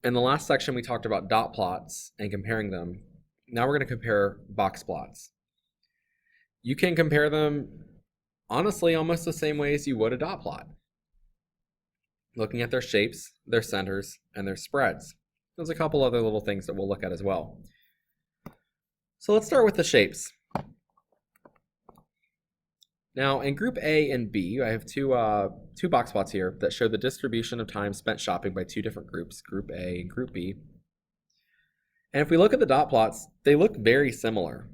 in the last section, we talked about dot plots and comparing them. Now we're going to compare box plots. You can compare them, honestly, almost the same way as you would a dot plot, looking at their shapes, their centers, and their spreads. There's a couple other little things that we'll look at as well. So let's start with the shapes. Now in group A and B, I have two box plots here that show the distribution of time spent shopping by two different groups, group A and group B. And if we look at the dot plots, they look very similar.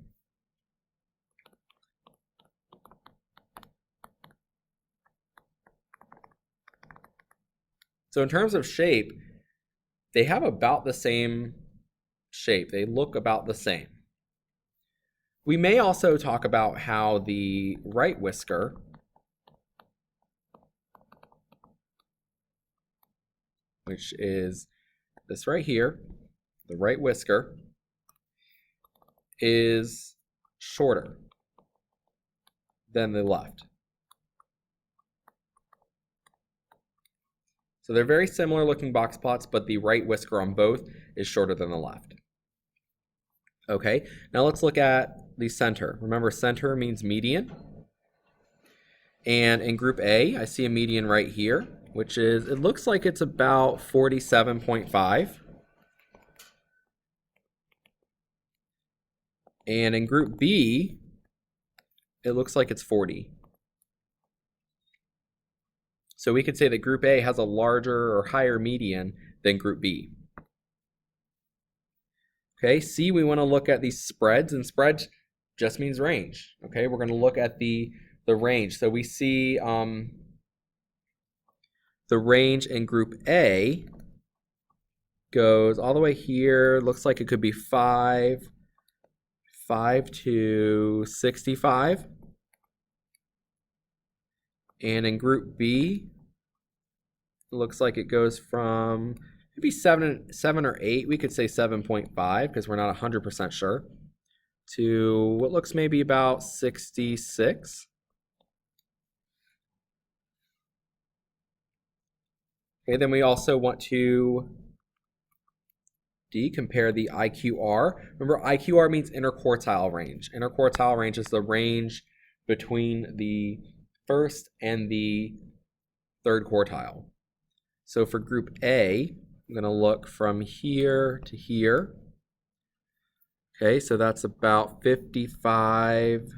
So in terms of shape, they have about the same shape. They look about the same. We may also talk about how the right whisker which is this right here, the right whisker, is shorter than the left. So they're very similar looking box plots, but the right whisker on both is shorter than the left. Okay, now let's look at the center. Remember, center means median. And in group A, I see a median right here, which is, it looks like it's about 47.5. And in group B, it looks like it's 40. So we could say that group A has a larger or higher median than group B. Okay, C, we want to look at these spreads, and spread just means range. Okay, we're going to look at the range. So we see the range in group A goes all the way here. Looks like it could be 5 to 65. And in group B, it looks like it goes from maybe 7 or 8. We could say 7.5 because we're not 100% sure, to what looks maybe about 66. Okay, then we also want to compare the IQR. Remember, IQR means interquartile range. Interquartile range is the range between the first and the third quartile. So for group A, I'm going to look from here to here. Okay, so that's about 55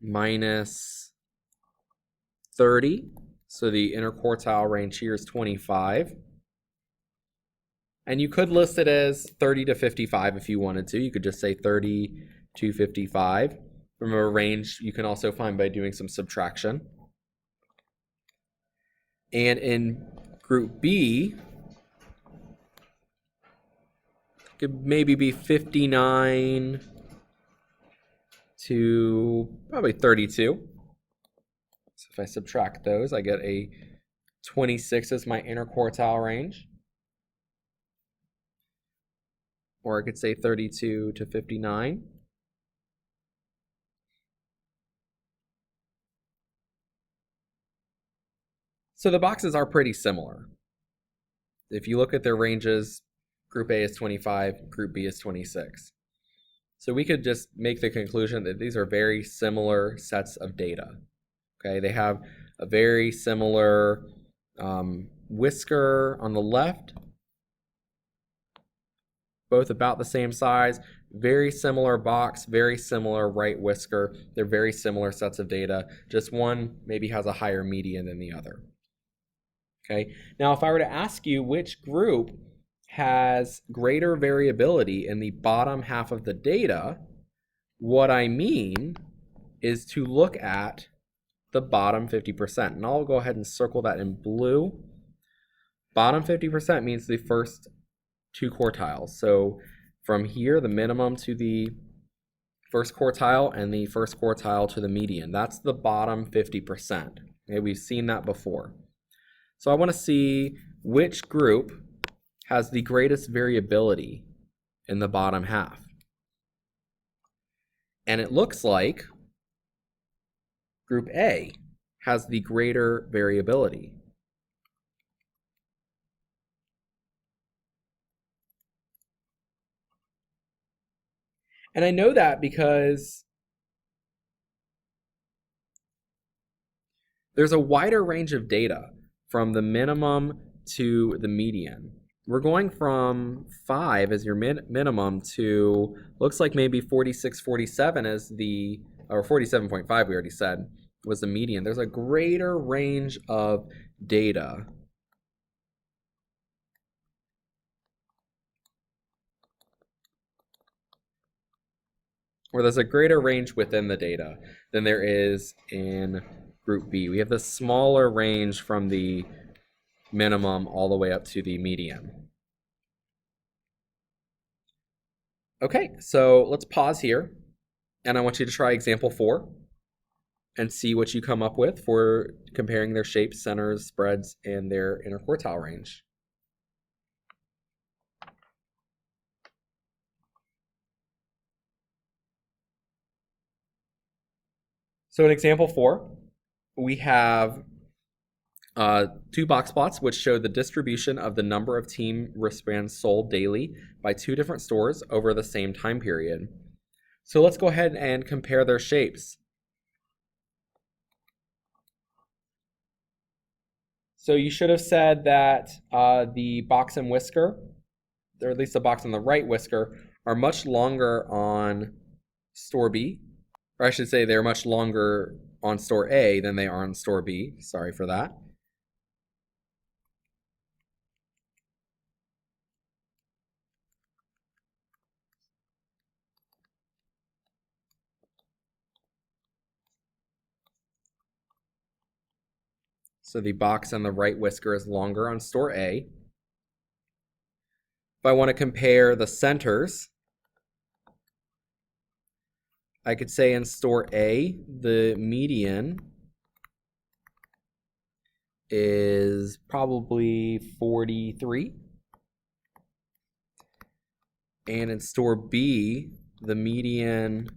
minus 30. So the interquartile range here is 25. And you could list it as 30 to 55 if you wanted to. You could just say 30 to 55. Remember, range you can also find by doing some subtraction. And in group B, it could maybe be 59 to probably 32. So if I subtract those, I get a 26 as my interquartile range. Or I could say 32 to 59. So the boxes are pretty similar. If you look at their ranges, group A is 25, group B is 26. So we could just make the conclusion that these are very similar sets of data. Okay, they have a very similar whisker on the left, both about the same size, very similar box, very similar right whisker. They're very similar sets of data, just one maybe has a higher median than the other. Okay, now if I were to ask you which group has greater variability in the bottom half of the data, what I mean is to look at the bottom 50%. And I'll go ahead and circle that in blue. Bottom 50% means the first two quartiles. So from here, the minimum to the first quartile and the first quartile to the median. That's the bottom 50%. Okay, we've seen that before. So I want to see which group has the greatest variability in the bottom half. And it looks like group A has the greater variability. And I know that because there's a wider range of data from the minimum to the median. We're going from 5 as your minimum to, looks like maybe 46, 47 as the, or 47.5 we already said was the median. There's a greater range of data or there's a greater range within the data than there is in group B. We have the smaller range from the minimum all the way up to the median. Okay, so let's pause here, and I want you to try example 4 and see what you come up with for comparing their shapes, centers, spreads, and their interquartile range. So in example 4, we have 2 box plots which show the distribution of the number of team wristbands sold daily by 2 different stores over the same time period. So let's go ahead and compare their shapes. So you should have said that the box and whisker, or at least the box and the right whisker, are much longer on store B. Or I should say they're much longer on store A than they are on store B. Sorry for that. So the box on the right whisker is longer on store A. If I want to compare the centers, I could say in store A, the median is probably 43. And in store B, the median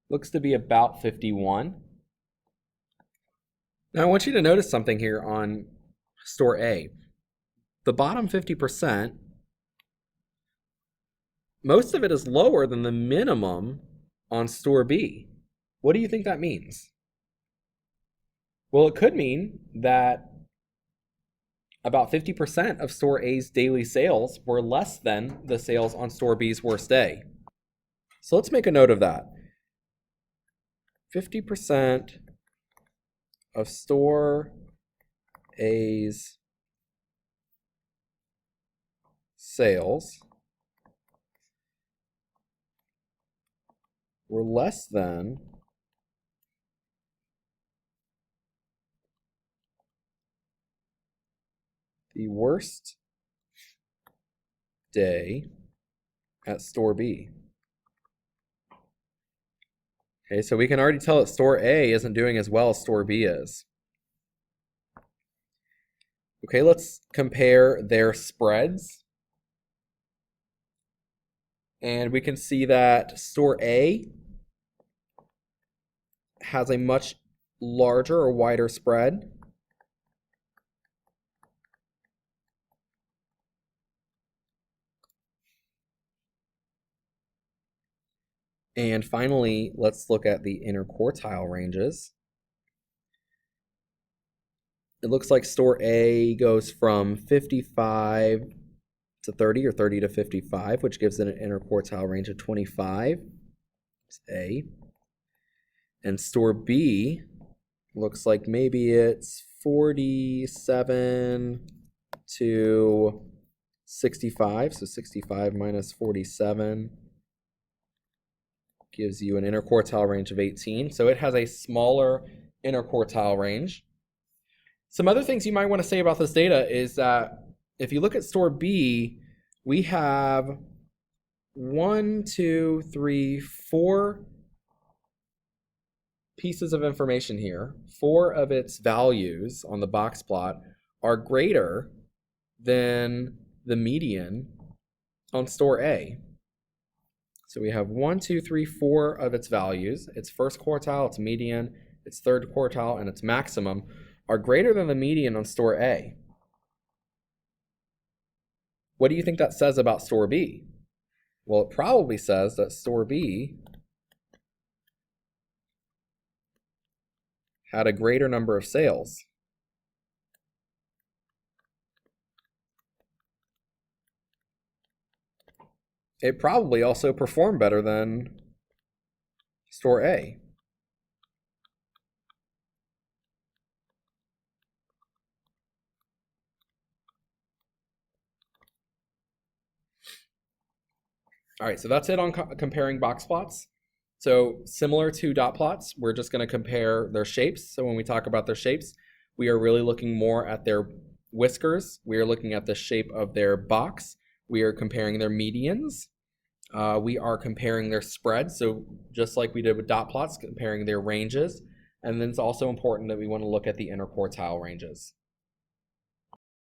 looks to be about 51. Now I want you to notice something here on store A. The bottom 50%, most of it is lower than the minimum on store B. What do you think that means? Well, it could mean that about 50% of store A's daily sales were less than the sales on store B's worst day. So let's make a note of that. 50% of store A's sales were less than the worst day at store B. Okay, so we can already tell that store A isn't doing as well as store B is. Okay, let's compare their spreads. And we can see that store A has a much larger or wider spread. And finally, let's look at the interquartile ranges. It looks like store A goes from 55 to 30 or 30 to 55, which gives it an interquartile range of 25. It's A. And store B looks like maybe it's 47 to 65. So 65 minus 47 gives you an interquartile range of 18. So it has a smaller interquartile range. Some other things you might want to say about this data is that if you look at store B, we have 4 pieces of information here. 4 of its values on the box plot are greater than the median on store A. So we have 4 of its values. Its first quartile, its median, its third quartile, and its maximum are greater than the median on store A. What do you think that says about store B? Well, it probably says that store B had a greater number of sales. It probably also performed better than store A. All right, so that's it on comparing box plots. So similar to dot plots, we're just going to compare their shapes. So when we talk about their shapes, we are really looking more at their whiskers. We are looking at the shape of their box. We are comparing their medians. We are comparing their spreads. So just like we did with dot plots, comparing their ranges. And then it's also important that we want to look at the interquartile ranges.